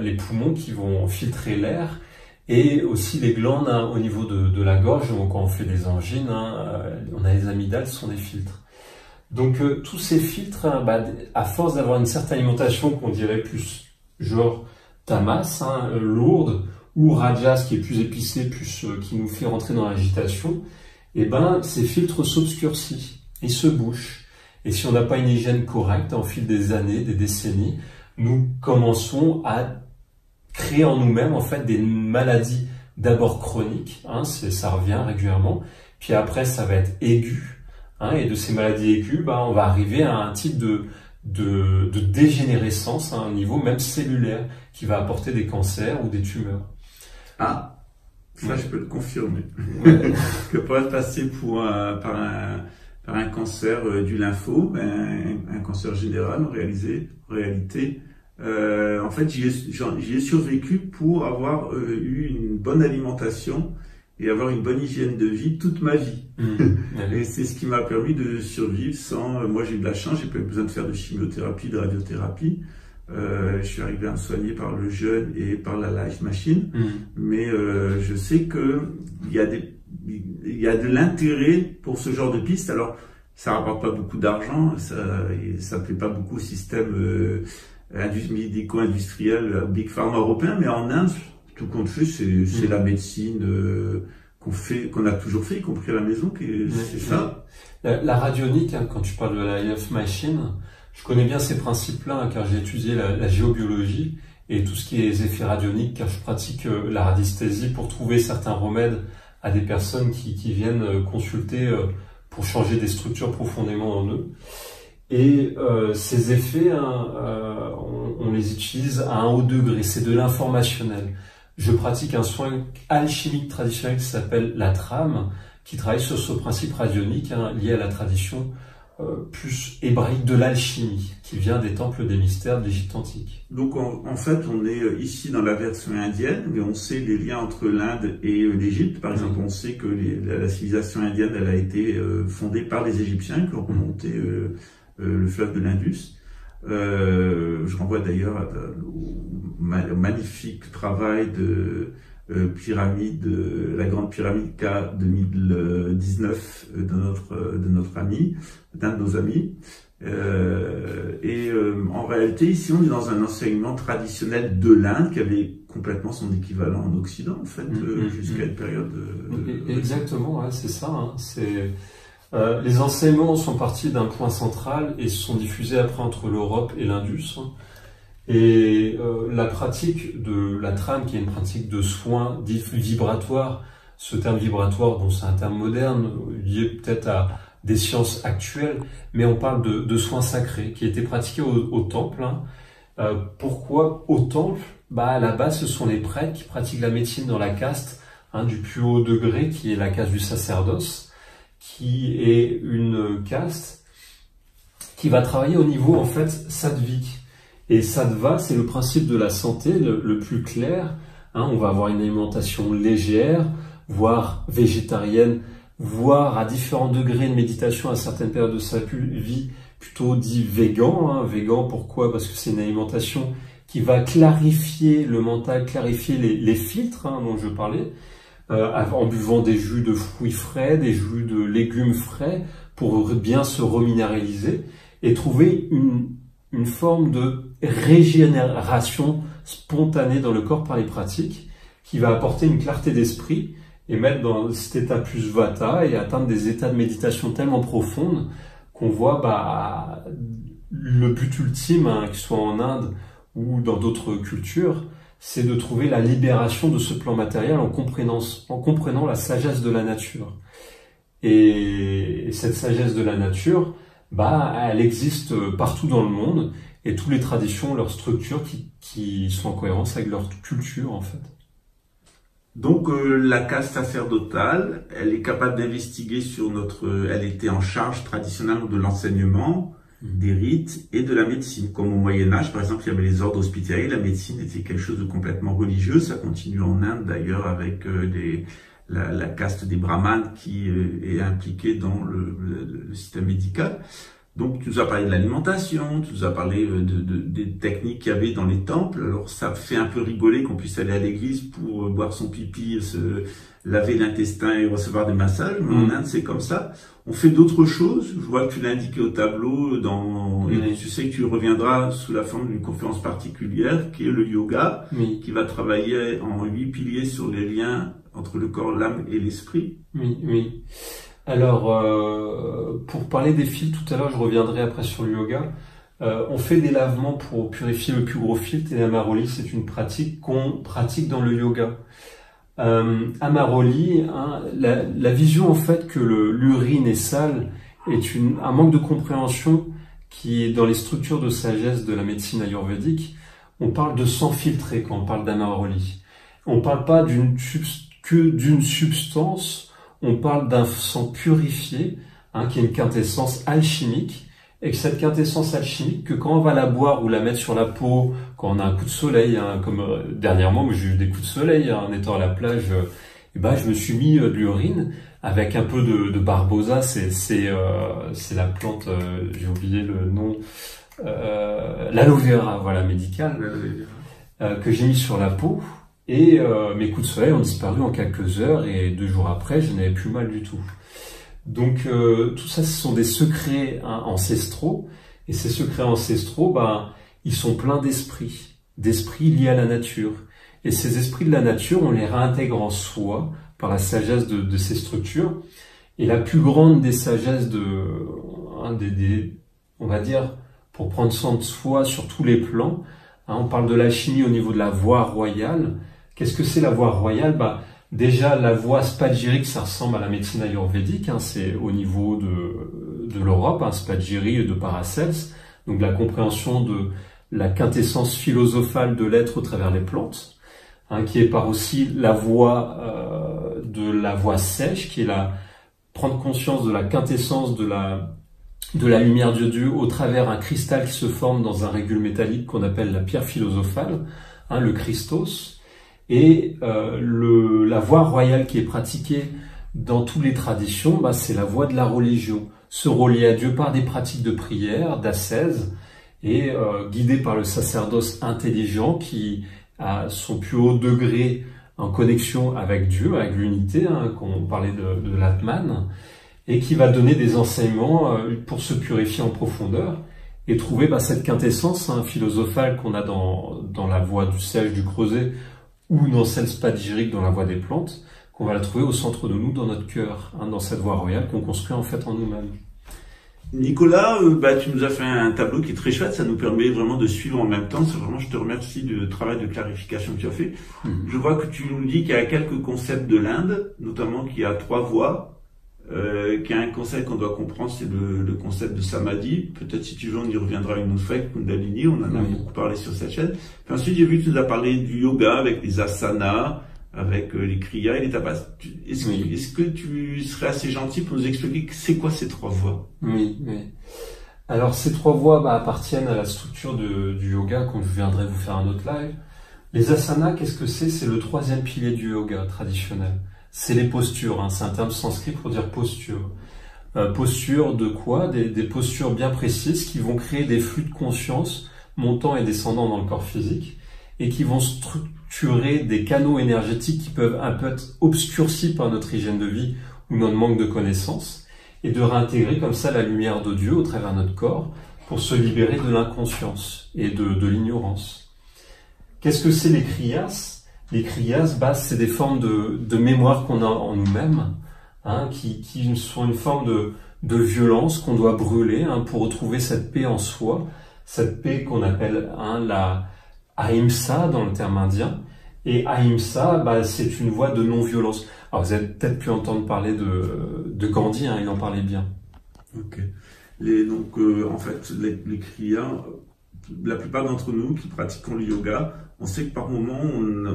les poumons qui vont filtrer l'air, et aussi les glandes au niveau de la gorge, donc quand on fait des angines, on a les amygdales, ce sont des filtres. Donc tous ces filtres, à force d'avoir une certaine alimentation qu'on dirait plus genre tamas, lourde, ou rajas qui est plus épicé, plus qui nous fait rentrer dans l'agitation, et ces filtres s'obscurcissent, ils se bouchent. Et si on n'a pas une hygiène correcte au fil des années, des décennies, nous commençons à créer en nous-mêmes en fait des maladies d'abord chronique, hein, ça revient régulièrement, puis après ça va être aigu, hein, et de ces maladies aiguës, on va arriver à un type de dégénérescence à un niveau même cellulaire qui va apporter des cancers ou des tumeurs. Ah, ça je peux le confirmer. Que pour être passé par un cancer du lymphome, un cancer général en réalité, en fait j'y ai survécu pour avoir eu une bonne alimentation et avoir une bonne hygiène de vie toute ma vie. Et c'est ce qui m'a permis de survivre sans... Moi j'ai eu de la chance, j'ai pas eu besoin de faire de chimiothérapie, de radiothérapie. Je suis arrivé à me soigner par le jeûne et par la Life Machine. Mais je sais que il y a de l'intérêt pour ce genre de piste. Alors ça rapporte pas beaucoup d'argent, ça plaît pas beaucoup au système médico-industriel Big Pharma européen, mais en Inde, tout compte fait, c'est la médecine qu'on a toujours fait, y compris à la maison, c'est ça. La radionique, hein, quand tu parles de la Life Machine, je connais bien ces principes-là, hein, car j'ai étudié la géobiologie et tout ce qui est les effets radioniques, car je pratique la radiesthésie pour trouver certains remèdes à des personnes qui viennent consulter pour changer des structures profondément en eux. Et ces effets, hein, on les utilise à un haut degré, c'est de l'informationnel. Je pratique un soin alchimique traditionnel qui s'appelle la trame, qui travaille sur ce principe radionique, hein, lié à la tradition plus hébraïque de l'alchimie, qui vient des temples des mystères de l'Égypte antique. Donc en fait, on est ici dans la version indienne, mais on sait les liens entre l'Inde et l'Égypte. Par exemple, on sait que la civilisation indienne, elle a été fondée par les Égyptiens qui ont remonté le fleuve de l'Indus. Je renvoie d'ailleurs au magnifique travail de pyramide, la grande pyramide K 2019 de notre ami, d'un de nos amis. En réalité, ici, on est dans un enseignement traditionnel de l'Inde qui avait complètement son équivalent en Occident, en fait, jusqu'à une période. Exactement, ouais, c'est ça. Hein, les enseignements sont partis d'un point central et se sont diffusés après entre l'Europe et l'Indus. Hein. Et la pratique de la trame, qui est une pratique de soins vibratoires, ce terme vibratoire, bon, c'est un terme moderne, lié peut-être à des sciences actuelles, mais on parle de soins sacrés qui étaient pratiqués au temple. Hein. Pourquoi au temple? À la base, ce sont les prêtres qui pratiquent la médecine dans la caste, hein, du plus haut degré, qui est la caste du sacerdoce, qui est une caste qui va travailler au niveau, en fait, sattvique. Et sattva, c'est le principe de la santé le plus clair. Hein, on va avoir une alimentation légère, voire végétarienne, voire à différents degrés de méditation à certaines périodes de sa vie, plutôt dit végan. Hein. Végan, pourquoi? Parce que c'est une alimentation qui va clarifier le mental, clarifier les filtres, hein, dont je parlais, en buvant des jus de fruits frais, des jus de légumes frais, pour bien se reminéraliser et trouver une forme de régénération spontanée dans le corps par les pratiques, qui va apporter une clarté d'esprit et mettre dans cet état plus vata et atteindre des états de méditation tellement profondes qu'on voit le but ultime, hein, que ce soit en Inde ou dans d'autres cultures, c'est de trouver la libération de ce plan matériel en comprenant la sagesse de la nature. Et cette sagesse de la nature, elle existe partout dans le monde, et toutes les traditions ont leur structure qui sont en cohérence avec leur culture, en fait. Donc la caste sacerdotale, elle est capable d'investiguer sur elle était en charge traditionnellement de l'enseignement, des rites et de la médecine. Comme au Moyen-Âge, par exemple, il y avait les ordres hospitaliers, la médecine était quelque chose de complètement religieux. Ça continue en Inde d'ailleurs avec la caste des brahmanes qui est impliquée dans le système médical. Donc, tu nous as parlé de l'alimentation, tu nous as parlé des techniques qu'il y avait dans les temples. Alors, ça fait un peu rigoler qu'on puisse aller à l'église pour boire son pipi, se laver l'intestin et recevoir des massages. Mais en Inde, c'est comme ça. On fait d'autres choses. Je vois que tu l'as indiqué au tableau et tu sais que tu reviendras sous la forme d'une conférence particulière qui est le yoga, qui va travailler en 8 piliers sur les liens entre le corps, l'âme et l'esprit. Oui. Alors, pour parler des filtres, tout à l'heure, je reviendrai après sur le yoga. On fait des lavements pour purifier le plus gros filtre, et la maroli, c'est une pratique qu'on pratique dans le yoga. Amaroli, hein, la vision en fait que l'urine est sale est un manque de compréhension qui est dans les structures de sagesse de la médecine ayurvédique. On parle de sang filtré quand on parle d'Amaroli. On parle pas que d'une substance, on parle d'un sang purifié, hein, qui est une quintessence alchimique, et que cette quintessence alchimique, que quand on va la boire ou la mettre sur la peau, quand on a un coup de soleil, hein, comme dernièrement, j'ai eu des coups de soleil en étant à la plage, je me suis mis de l'urine avec un peu de barbosa, c'est la plante, j'ai oublié le nom, l'aloe vera, voilà, médicale, que j'ai mis sur la peau, et mes coups de soleil ont disparu en quelques heures, et 2 jours après, je n'avais plus mal du tout. Donc tout ça, ce sont des secrets, hein, ancestraux, et ces secrets ancestraux, ils sont pleins d'esprits liés à la nature. Et ces esprits de la nature, on les réintègre en soi par la sagesse de ces structures. Et la plus grande des sagesses on va dire, pour prendre soin de soi sur tous les plans, hein, on parle de l'alchimie au niveau de la voie royale. Qu'est-ce que c'est la voie royale? Déjà, la voie spagyrique, ça ressemble à la médecine ayurvédique, hein, c'est au niveau de l'Europe, hein, Spagyri de Paracels, donc la compréhension de la quintessence philosophale de l'être au travers des plantes, hein, qui est par aussi la voie de la voie sèche, qui est prendre conscience de la quintessence de la lumière de Dieu au travers un cristal qui se forme dans un régule métallique qu'on appelle la pierre philosophale, hein, le Christos. Et la voie royale qui est pratiquée dans toutes les traditions, c'est la voie de la religion. Se relier à Dieu par des pratiques de prière, d'ascèse, et guidé par le sacerdoce intelligent qui a son plus haut degré en connexion avec Dieu, avec l'unité, hein, qu'on parlait de l'Atman, et qui va donner des enseignements pour se purifier en profondeur et trouver cette quintessence, hein, philosophale qu'on a dans la voie du sèche, du creuset, ou dans celle spagyrique dans la voie des plantes, qu'on va la trouver au centre de nous, dans notre cœur, hein, dans cette voie royale qu'on construit en fait en nous-mêmes. Nicolas, tu nous as fait un tableau qui est très chouette, ça nous permet vraiment de suivre en même temps. Vraiment, je te remercie du travail de clarification que tu as fait. Je vois que tu nous dis qu'il y a quelques concepts de l'Inde, notamment qu'il y a 3 voies. Qu'il y a un concept qu'on doit comprendre, c'est le concept de Samadhi. Peut-être si tu veux, on y reviendra une autre fois avec Kundalini, on en a beaucoup parlé sur cette chaîne. Puis ensuite, j'ai vu que tu nous as parlé du yoga avec les asanas, avec les kriyas et les tapas. Est-ce que tu serais assez gentil pour nous expliquer c'est quoi ces 3 voies? Oui. Alors ces 3 voies appartiennent à la structure du yoga, quand je viendrai vous faire un autre live. Les asanas, qu'est-ce que c'est? C'est le 3e pilier du yoga traditionnel. C'est les postures, hein, c'est un terme sanskrit pour dire posture. Posture de quoi? Des postures bien précises qui vont créer des flux de conscience montant et descendant dans le corps physique et qui vont structurer des canaux énergétiques qui peuvent un peu être obscurcis par notre hygiène de vie ou notre manque de connaissances et de réintégrer comme ça la lumière de Dieu au travers de notre corps pour se libérer de l'inconscience et de l'ignorance. Qu'est-ce que c'est les kriyas? Les kriyas, c'est des formes de mémoire qu'on a en nous-mêmes, hein, qui sont une forme de violence qu'on doit brûler, hein, pour retrouver cette paix en soi, cette paix qu'on appelle, hein, la ahimsa dans le terme indien. Et ahimsa, c'est une voie de non-violence. Alors vous avez peut-être pu entendre parler de Gandhi, hein, il en parlait bien. Ok. En fait, les kriyas, la plupart d'entre nous qui pratiquons le yoga, on sait que par moment,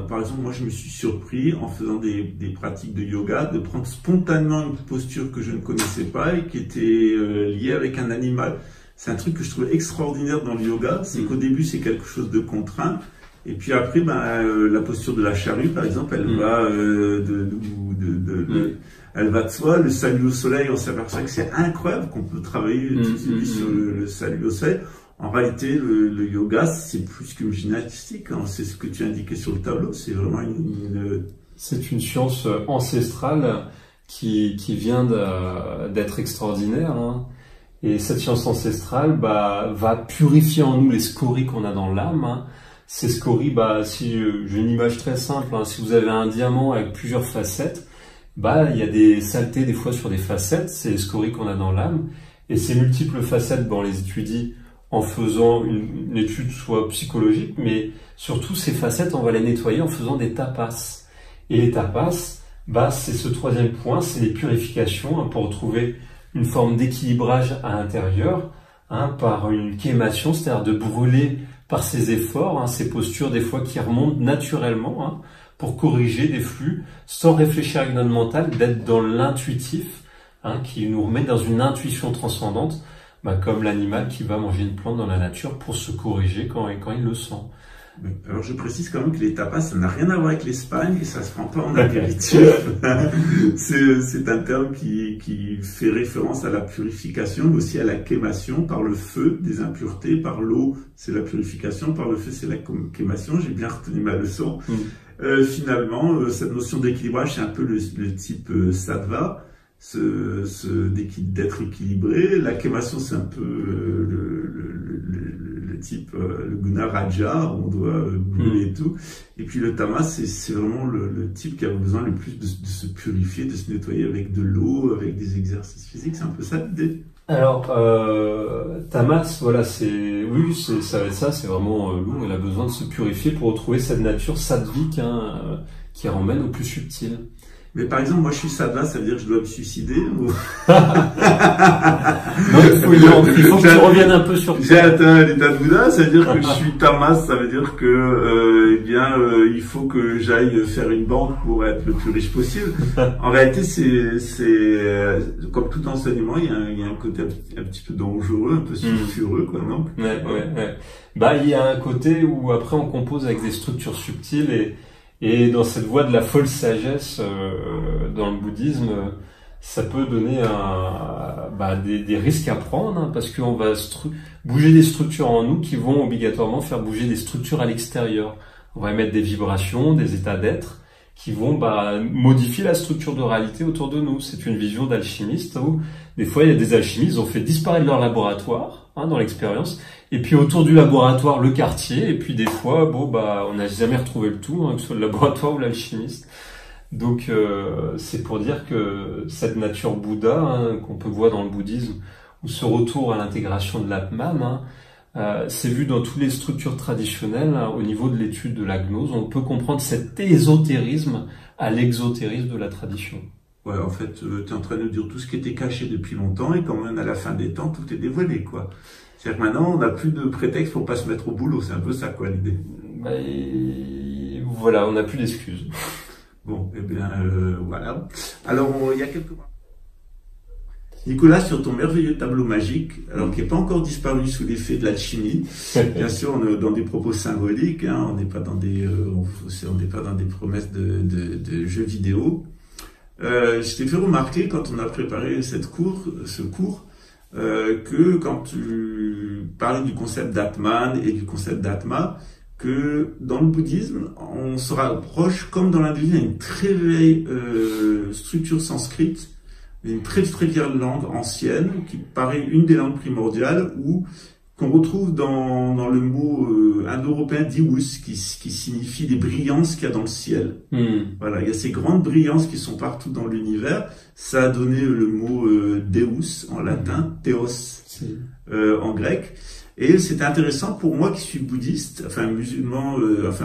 par exemple, moi je me suis surpris en faisant des pratiques de yoga de prendre spontanément une posture que je ne connaissais pas et qui était liée avec un animal. C'est un truc que je trouvais extraordinaire dans le yoga, c'est qu'au début c'est quelque chose de contraint et puis après la posture de la charrue par exemple, elle va elle va de soi. Le salut au soleil, on s'aperçoit que c'est incroyable qu'on peut travailler sur le salut au soleil. En réalité, le yoga, c'est plus qu'une gymnastique, hein. C'est ce que tu indiquais sur le tableau. C'est vraiment C'est une science ancestrale qui vient d'être extraordinaire, hein. Et cette science ancestrale va purifier en nous les scories qu'on a dans l'âme, hein. Ces scories, si j'ai une image très simple, hein, si vous avez un diamant avec plusieurs facettes, il y a des saletés des fois sur des facettes, c'est les scories qu'on a dans l'âme. Et ces multiples facettes, on les étudie en faisant une étude soit psychologique, mais surtout ces facettes, on va les nettoyer en faisant des tapas. Et les tapas, bah, c'est ce troisième point, c'est les purifications, hein, pour retrouver une forme d'équilibrage à l'intérieur, hein, par une quémation, c'est-à-dire de brûler par ses efforts, hein, ces postures des fois qui remontent naturellement, hein, pour corriger des flux, sans réfléchir avec notre mental, d'être dans l'intuitif, hein, qui nous remet dans une intuition transcendante, bah, comme l'animal qui va manger une plante dans la nature pour se corriger quand il le sent. Alors je précise quand même que les tapas, ça n'a rien à voir avec l'Espagne et ça se prend pas en apéritif. C'est un terme qui fait référence à la purification, mais aussi à la quémation par le feu des impuretés, par l'eau c'est la purification, par le feu c'est la quémation. J'ai bien retenu ma leçon. Finalement, cette notion d'équilibrage, c'est un peu le type sattva, d'être équilibré. La quémation, c'est un peu le type le guna raja, on doit brûler et tout. Et puis le tamas, c'est vraiment le type qui a besoin le plus de se purifier, de se nettoyer avec de l'eau, avec des exercices physiques. C'est un peu ça l'idée. Alors, tamas, voilà, ça va être ça, c'est vraiment l'eau, elle a besoin de se purifier pour retrouver cette nature sattvique, hein, qui ramène au plus subtil. Mais par exemple, moi je suis sattva, ça veut dire que je dois me suicider ou... Non, il faut que tu reviennes un peu sur... J'ai atteint l'état de Bouddha, ça veut dire que je suis tamas, ça veut dire que il faut que j'aille faire une banque pour être le plus riche possible. En réalité, comme tout enseignement, il y a un côté un petit peu dangereux, un peu sulfureux, quoi, non? Ouais. Bah, il y a un côté où après on compose avec des structures subtiles et dans cette voie de la folle sagesse, dans le bouddhisme, ça peut donner des risques à prendre, hein, parce qu'on va bouger des structures en nous qui vont obligatoirement faire bouger des structures à l'extérieur. On va émettre des vibrations, des états d'être qui vont modifier la structure de réalité autour de nous. C'est une vision d'alchimiste où des fois il y a des alchimistes, ils ont fait disparaître leur laboratoire, hein, dans l'expérience, et puis autour du laboratoire le quartier, et puis des fois on n'a jamais retrouvé le tout, hein, que ce soit le laboratoire ou l'alchimiste. Donc c'est pour dire que cette nature Bouddha, hein, qu'on peut voir dans le bouddhisme, ou ce retour à l'intégration de l'Atman, hein, c'est vu dans toutes les structures traditionnelles, hein, au niveau de l'étude de la gnose. On peut comprendre cet ésotérisme à l'exotérisme de la tradition. Ouais, en fait, tu es en train de nous dire tout ce qui était caché depuis longtemps, et quand même à la fin des temps, tout est dévoilé, quoi. C'est-à-dire que maintenant, on n'a plus de prétexte pour pas se mettre au boulot. C'est un peu ça, quoi, l'idée. Voilà, on n'a plus d'excuses. Bon, eh bien, voilà. Alors, il y a quelques... Nicolas, sur ton merveilleux tableau magique, alors qui n'est pas encore disparu sous l'effet de l'alchimie, bien sûr, on est dans des propos symboliques, hein, on n'est pas dans des promesses de jeux vidéo. Je t'ai fait remarquer quand on a préparé ce cours, que quand tu parlais du concept d'Atman et du concept d'Atma, que dans le bouddhisme, on se rapproche, comme dans l'hindouisme, une très vieille structure sanscrite, une très très vieille langue ancienne, qui paraît une des langues primordiales, qu'on retrouve dans le mot indo-européen diwus, qui signifie les brillances qu'il y a dans le ciel. Voilà, il y a ces grandes brillances qui sont partout dans l'univers. Ça a donné le mot deus en latin, théos en grec. Et c'était intéressant pour moi qui suis bouddhiste, enfin musulman,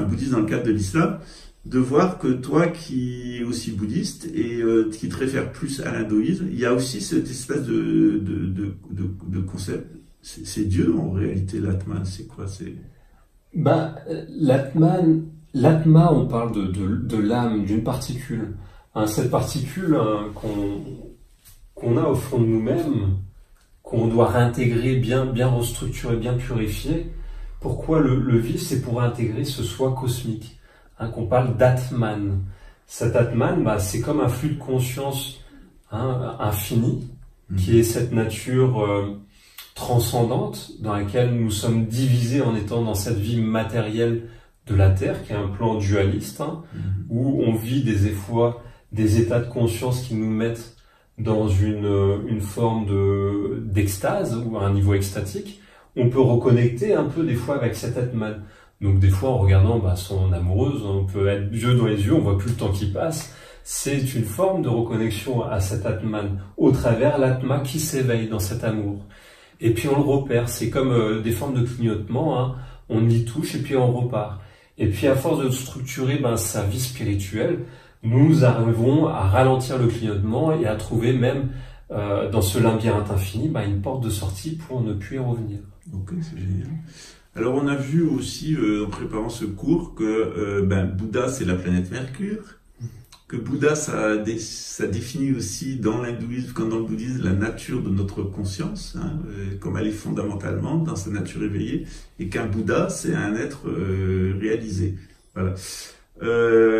bouddhiste dans le cadre de l'islam, de voir que toi qui es aussi bouddhiste et qui te réfère plus à l'hindouisme, il y a aussi cette espèce de concept. C'est Dieu en réalité, l'Atman, c'est quoi? L'Atma, on parle de l'âme, d'une particule. Hein, cette particule, hein, qu'on a au fond de nous-mêmes, qu'on doit réintégrer, bien restructurer, bien purifier. Pourquoi le vif? C'est pour intégrer ce soi cosmique, hein, qu'on parle d'Atman. Cet Atman, c'est comme un flux de conscience, hein, infini, qui est cette nature transcendante dans laquelle nous sommes divisés en étant dans cette vie matérielle de la Terre, qui est un plan dualiste, hein, où on vit des états de conscience qui nous mettent dans une forme d'extase ou à un niveau extatique. On peut reconnecter un peu des fois avec cet Atman. Donc des fois en regardant son amoureuse, on peut être yeux dans les yeux, on voit plus le temps qui passe. C'est une forme de reconnexion à cet Atman au travers l'Atma qui s'éveille dans cet amour. Et puis on le repère, c'est comme des formes de clignotement, hein. On y touche et puis on repart. Et puis à force de structurer sa vie spirituelle, nous arrivons à ralentir le clignotement et à trouver même dans ce labyrinthe infini une porte de sortie pour ne plus y revenir. Ok, c'est génial. Alors on a vu aussi en préparant ce cours que Bouddha c'est la planète Mercure, que Bouddha ça définit aussi dans l'hindouisme comme dans le bouddhisme la nature de notre conscience, comme elle est fondamentalement dans sa nature éveillée, et qu'un Bouddha c'est un être réalisé. Voilà.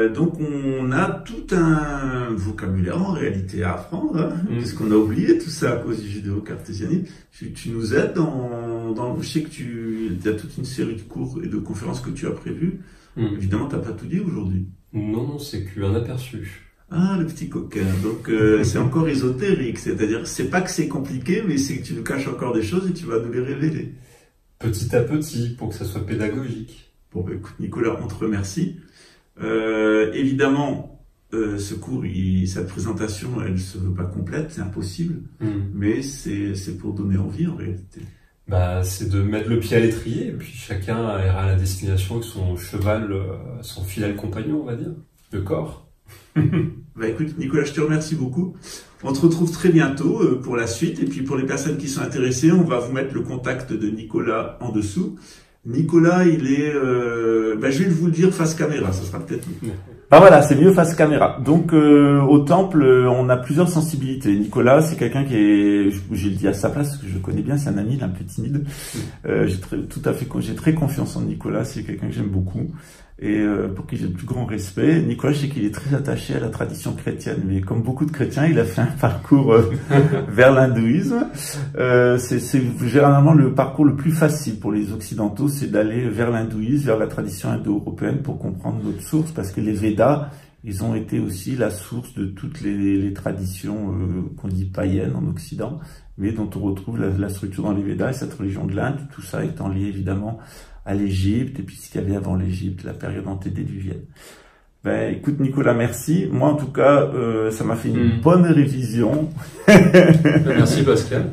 Donc on a tout un vocabulaire en réalité à apprendre, parce qu'on a oublié tout ça à cause du judéo-cartésianisme. Tu nous aides je sais que tu as toute une série de cours et de conférences que tu as prévues. Évidemment, t'as pas tout dit aujourd'hui. Non, c'est qu'un aperçu. Ah, le petit coquin. Donc c'est encore ésotérique, c'est-à-dire c'est pas que c'est compliqué, mais c'est que tu nous caches encore des choses et tu vas nous les révéler. Petit à petit, pour que ça soit pédagogique. Bon, écoute Nicolas, on te remercie. Évidemment, ce cours, cette présentation, elle se veut pas complète, c'est impossible, mais c'est pour donner envie en réalité. C'est de mettre le pied à l'étrier, et puis chacun ira à la destination avec son cheval, son fidèle compagnon, on va dire, le corps. Écoute, Nicolas, je te remercie beaucoup. On te retrouve très bientôt pour la suite, et puis pour les personnes qui sont intéressées, on va vous mettre le contact de Nicolas en dessous. Nicolas, il est, je vais vous le dire face caméra, ça sera peut-être mieux. Voilà, c'est mieux face caméra. Donc au temple, on a plusieurs sensibilités. Nicolas, c'est quelqu'un qui est, j'ai le dit à sa place, parce que je le connais bien, c'est un ami, il est un peu timide. J'ai très confiance en Nicolas, c'est quelqu'un que j'aime beaucoup et pour qui j'ai le plus grand respect. Nicolas, je sais qu'il est très attaché à la tradition chrétienne, mais comme beaucoup de chrétiens, il a fait un parcours vers l'hindouisme. C'est généralement le parcours le plus facile pour les occidentaux, c'est d'aller vers l'hindouisme, vers la tradition indo-européenne pour comprendre notre source, parce que les Védas, ils ont été aussi la source de toutes les traditions qu'on dit païennes en Occident, mais dont on retrouve la structure dans les Védas, et cette religion de l'Inde, tout ça étant lié évidemment à l'Égypte, et puis ce qu'il y avait avant l'Égypte, la période antédiluvienne. Écoute Nicolas, merci. Moi en tout cas, ça m'a fait une bonne révision. Merci Pascal.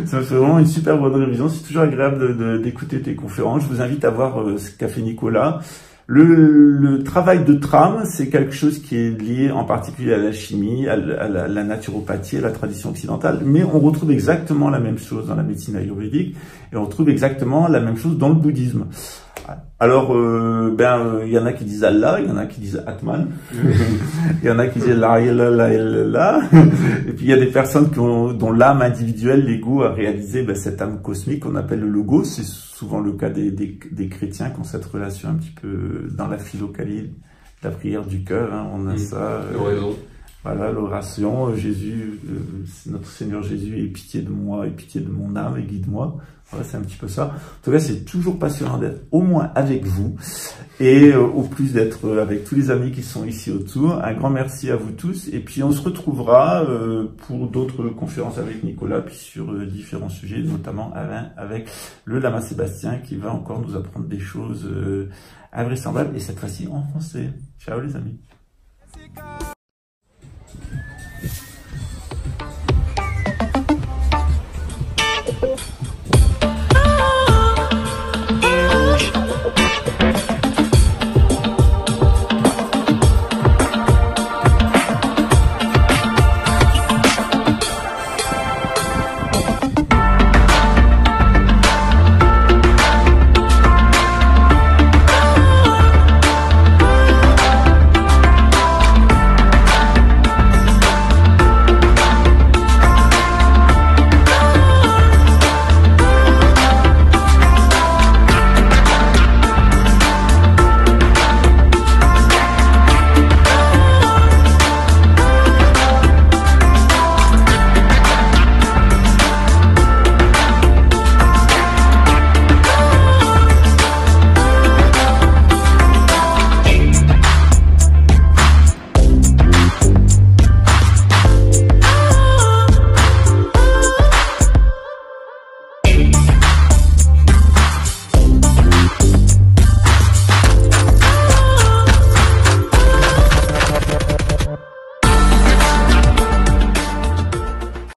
Ça me fait vraiment une super bonne révision. C'est toujours agréable d'écouter tes conférences. Je vous invite à voir ce qu'a fait Nicolas. Le travail de trame, c'est quelque chose qui est lié en particulier à la chimie, à la naturopathie, à la tradition occidentale, mais on retrouve exactement la même chose dans la médecine ayurvédique et on retrouve exactement la même chose dans le bouddhisme. Alors, il y en a qui disent Allah, il y en a qui disent Atman, il y en a qui disent la, et puis il y a des personnes dont l'âme individuelle, l'ego, a réalisé cette âme cosmique qu'on appelle le logos. C'est souvent le cas des chrétiens qui ont cette relation un petit peu dans la philokalie, la prière du cœur, on a ça. Voilà, l'oration, Jésus, notre Seigneur Jésus, aie pitié de moi, aie pitié de mon âme et guide-moi. Voilà, c'est un petit peu ça. En tout cas, c'est toujours passionnant d'être au moins avec vous et au plus d'être avec tous les amis qui sont ici autour. Un grand merci à vous tous et puis on se retrouvera pour d'autres conférences avec Nicolas puis sur différents sujets, notamment avec le Lama Sébastien qui va encore nous apprendre des choses invraisemblables et cette fois-ci en français. Ciao les amis.